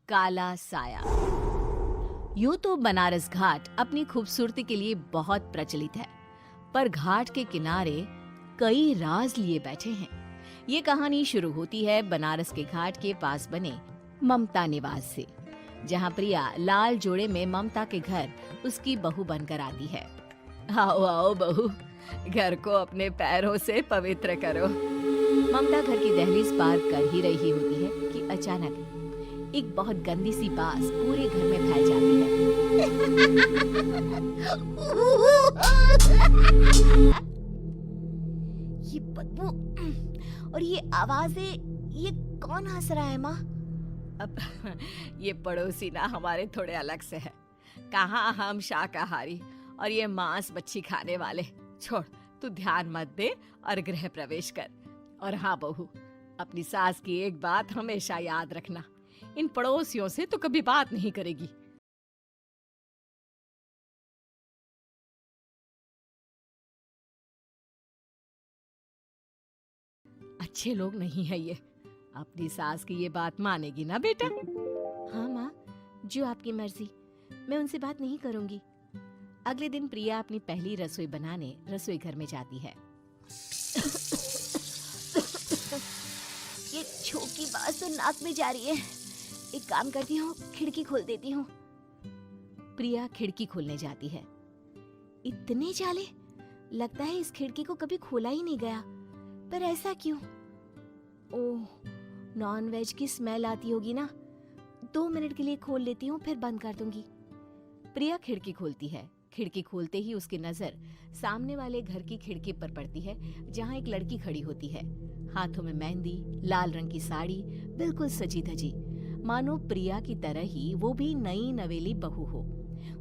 काला साया। यूं तो बनारस घाट अपनी खूबसूरती के लिए बहुत प्रचलित है, पर घाट के किनारे कई राज लिए बैठे हैं। ये कहानी शुरू होती है बनारस के घाट के पास बने ममता निवास से, जहां प्रिया लाल जोड़े में ममता के घर उसकी बहू बनकर आती है। आओ आओ बहू, घर को अपने पैरों से पवित्र करो। ममता घर की दहलीज पार कर ही रही होती है कि अचानक एक बहुत गंदी सी बास पूरे घर में फैल जाती है। ये बदबू और ये आवाजें, ये कौन हंस रहा है माँ? अब ये पड़ोसी ना हमारे थोड़े अलग से है। कहाँ हम शाकाहारी और ये मांस मच्छी खाने वाले। छोड़, तू ध्यान मत दे और गृह प्रवेश कर। और हाँ बहू, अपनी सास की एक बात हमेशा याद रखना, इन पड़ोसियों से तो कभी बात नहीं करेगी। अच्छे लोग नहीं है ये। अपनी सास की ये बात मानेगी ना बेटा? हाँ माँ, जो आपकी मर्जी, मैं उनसे बात नहीं करूंगी। अगले दिन प्रिया अपनी पहली रसोई बनाने रसोई घर में जाती है। ये छोकी बात तो नाक में जा रही है। एक काम करती हूँ, खिड़की खोल देती हूँ। प्रिया खिड़की खोलने जाती है। इतने जाले, लगता है इस खिड़की को कभी खोला ही नहीं गया। पर ऐसा क्यों? ओह, नॉन वेज की स्मेल आती होगी ना। 2 मिनट के लिए खोल लेती हूँ, फिर बंद कर दूंगी। प्रिया खिड़की खोलती है। खिड़की खोलते ही उसकी नजर सामने वाले घर की खिड़की पर पड़ती है, जहाँ एक लड़की खड़ी होती है, हाथों में मेहंदी, लाल रंग की साड़ी, बिल्कुल सजी धजी, मानो प्रिया की तरह ही वो भी नई नवेली बहू हो।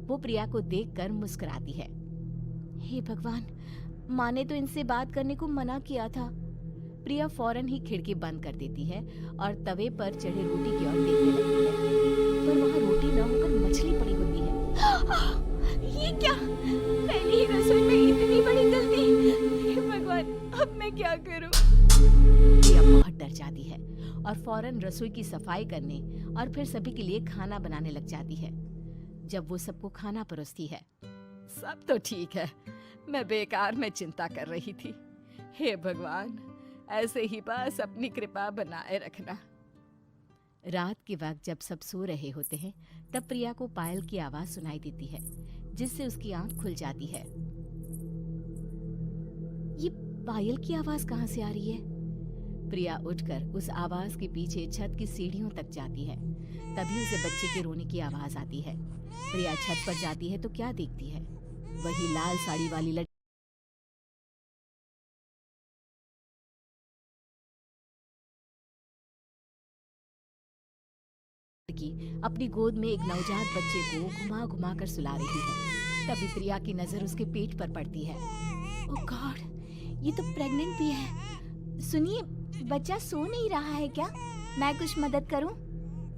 वो प्रिया को देखकर मुस्कुराती है। हे भगवान, माँ ने तो इनसे बात करने को मना किया था। प्रिया फौरन ही खिड़की बंद कर देती है और तवे पर चढ़े रोटी की ओर देखने लगती है, पर वहाँ रोटी न होकर मछली पड़ी होती है। ये क्या? पहली ही रसोई में इतनी बड़ी गलती! हे भगवान, अब मैं क्या करूं? प्रिया बहुत डर जाती है और फौरन रसोई की सफाई करने और फिर सभी के लिए खाना बनाने लग जाती है। जब वो सबको खाना परोसती है, सब तो ठीक है, मैं बेकार में चिंता कर रही थी। हे भगवान, ऐसे ही बस अपनी कृपा बनाए रखना। रात के वक्त जब सब सो रहे होते हैं, तब प्रिया को पायल की आवाज सुनाई देती है, जिससे उसकी आंख खुल जाती है। ये पायल की आवाज कहाँ से आ रही है? प्रिया उठकर उस आवाज के पीछे छत की सीढ़ियों तक जाती है। तभी उसे बच्चे के रोने की आवाज आती है। प्रिया छत पर जाती है तो क्या देखती है? वही लाल साड़ी वाली लड़की अपनी गोद में एक नवजात बच्चे को घुमा घुमा कर सुला रही है। तभी प्रिया की नजर उसके पेट पर पड़ती है। ओह गॉड, ये तो प्रेग्नेंट भी है। सुनिए, बच्चा सो नहीं रहा है क्या? मैं कुछ मदद करूं?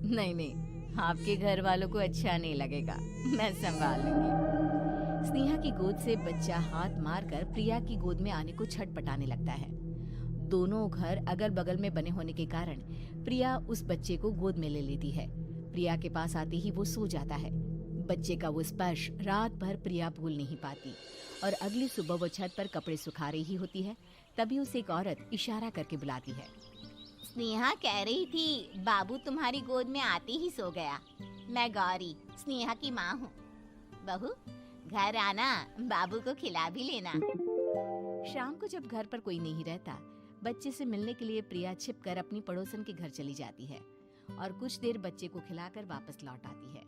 नहीं नहीं, आपके घर वालों को अच्छा नहीं लगेगा, मैं संभाल लूंगी। स्नेहा की गोद से बच्चा हाथ मारकर प्रिया की गोद में आने को छटपटाने लगता है। दोनों घर अगल बगल में बने होने के कारण प्रिया उस बच्चे को गोद में ले लेती है। प्रिया के पास आते ही वो सो जाता है। बच्चे का वो स्पर्श रात भर प्रिया भूल नहीं पाती और अगली सुबह वो छत पर कपड़े सुखा रही होती है। तभी उसे एक औरत इशारा करके बुलाती है। स्नेहा कह रही थी बाबू तुम्हारी गोद में आते ही सो गया। मैं गौरी, स्नेहा की माँ हूँ। बहू, घर आना, बाबू को खिला भी लेना। शाम को जब घर पर कोई नहीं रहता, बच्चे से मिलने के लिए प्रिया छिपकर अपनी पड़ोसन के घर चली जाती है और कुछ देर बच्चे को खिलाकर वापस लौट आती है।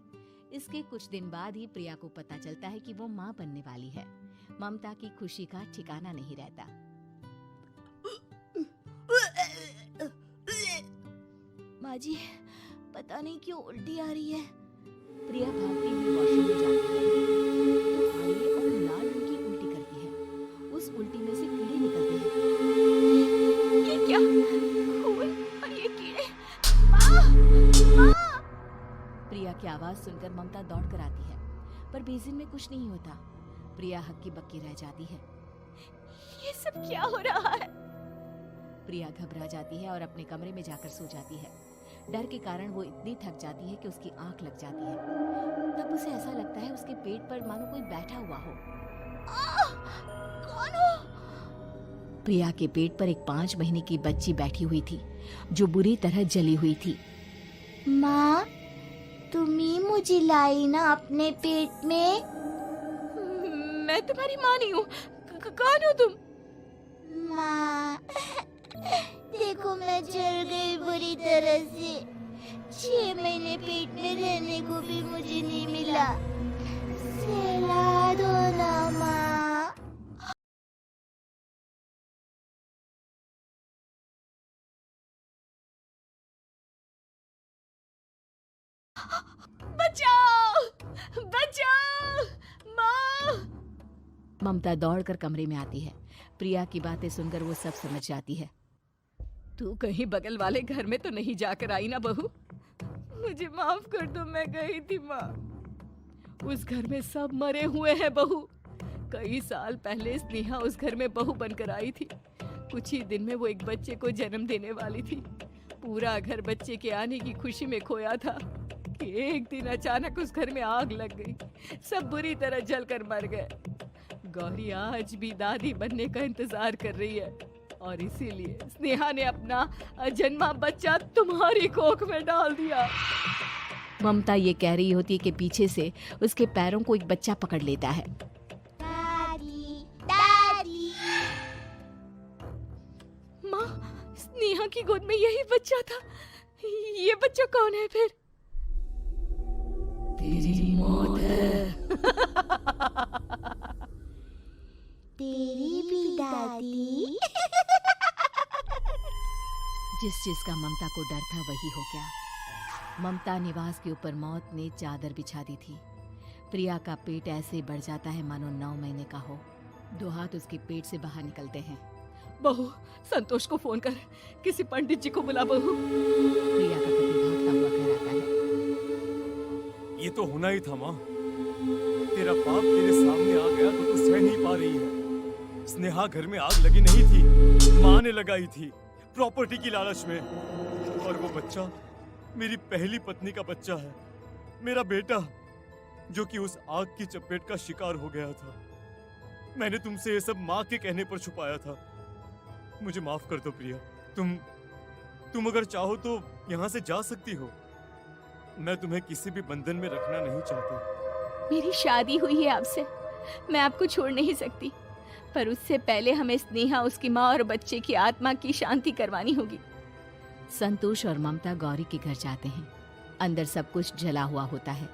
इसके कुछ दिन बाद ही प्रिया को पता चलता है कि वो माँ बनने वाली है। ममता की खुशी का ठिकाना नहीं रहता। माँ जी, पता नहीं क्यों उल्टी आ रही है। प्रिया भागती हुई वॉशरूम में जाती है तो काली और लाल रंग की उल्टी करती है। उस उल्टी में से कीड़े निकलते हैं। ये क्या? खून और ये कीड़े! माँ! माँ! प्रिया की आवाज सुनकर ममता दौड़ कर आती है, पर बेसिन में कुछ नहीं होता। प्रिया हक्की बक्की रह जाती है। ये सब क्या हो रहा है? प्रिया घबरा जाती है और अपने कमरे में जाकर सो जाती है। डर के कारण वो इतनी थक जाती है कि उसकी आंख लग जाती है। तब उसे ऐसा लगता है उसके पेट पर मानो कोई बैठा हुआ हो। कौन हो? प्रिया के पेट पर एक 5 महीने की बच्ची बैठी हुई थी जो बुरी तरह जली हुई थी। माँ, तुम ही मुझे लाई ना अपने पेट में? मैं तुम्हारी माँ नहीं हूँ। कौन हो तुम? माँ, देखो मैं जल गई बुरी तरह से। 6 महीने पेट में रहने को भी मुझे नहीं मिला। सहला दो ना माँ। बचाओ! बचाओ! माँ! ममता दौड़कर कमरे में आती है। प्रिया की बातें सुनकर वो सब समझ जाती है। तू कहीं बगल वाले घर में तो नहीं जाकर आई ना बहू? मुझे माफ कर दो, मैं गई थी माँ। उस घर में सब मरे हुए हैं बहू। कई साल पहले स्नेहा उस घर में बहू बनकर आई थी। कुछ ही दिन में वो एक बच्चे को जन्म देने वाली थी। पूरा घर बच्चे के आने की खुशी में खोया था कि एक दिन अचानक उस घर में आग लग गई। सब बुरी तरह जलकर मर गए। गौरी आज भी दादी बनने का इंतजार कर रही है और इसीलिए स्नेहा ने अपना अजन्मा बच्चा तुम्हारी कोख में डाल दिया। ममता ये कह रही होती है कि पीछे से उसके पैरों को एक बच्चा पकड़ लेता है। दादी, दादी। माँ, स्नेहा की गोद में यही बच्चा था। ये बच्चा कौन है फिर? तेरी मौत है। तेरी भी दादी। जिस चीज का ममता को डर था वही हो गया। ममता निवास के ऊपर मौत ने चादर बिछा दी थी। प्रिया का पेट ऐसे बढ़ जाता है मानो 9 महीने का हो। 2 हाथ उसके पेट से बाहर निकलते हैं। बहू, संतोष को फोन कर, किसी पंडित जी को बुला बहू। प्रिया का पति भागता हुआ घर आता है। ये तो होना ही था माँ। तेरा पाप तेरे सामने आ गया तो तू सह नहीं पा रही है। स्नेहा घर में आग लगी नहीं थी, माँ ने लगाई थी प्रॉपर्टी की लालच में। और वो बच्चा मेरी पहली पत्नी का बच्चा है, मेरा बेटा, जो कि उस आग की चपेट का शिकार हो गया था। मैंने तुमसे ये सब माँ के कहने पर छुपाया था। मुझे माफ कर दो प्रिया। तुम अगर चाहो तो यहाँ से जा सकती हो। मैं तुम्हें किसी भी बंधन में रखना नहीं चाहता। मेरी शादी हुई है आपसे, मैं आपको छोड़ नहीं सकती, पर उससे पहले हमें स्नेहा, उसकी माँ और बच्चे की आत्मा की शांति करवानी होगी। संतोष और ममता गौरी के घर जाते हैं। अंदर सब कुछ जला हुआ होता है।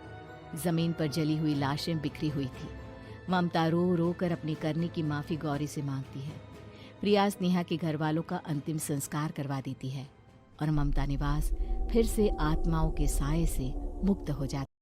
जमीन पर जली हुई लाशें बिखरी हुई थी। ममता रो रो कर अपने करने की माफी गौरी से मांगती है। प्रिया स्नेहा के घर वालों का अंतिम संस्कार करवा देती है और ममता निवास फिर से आत्माओं के साए से मुक्त हो जाती है।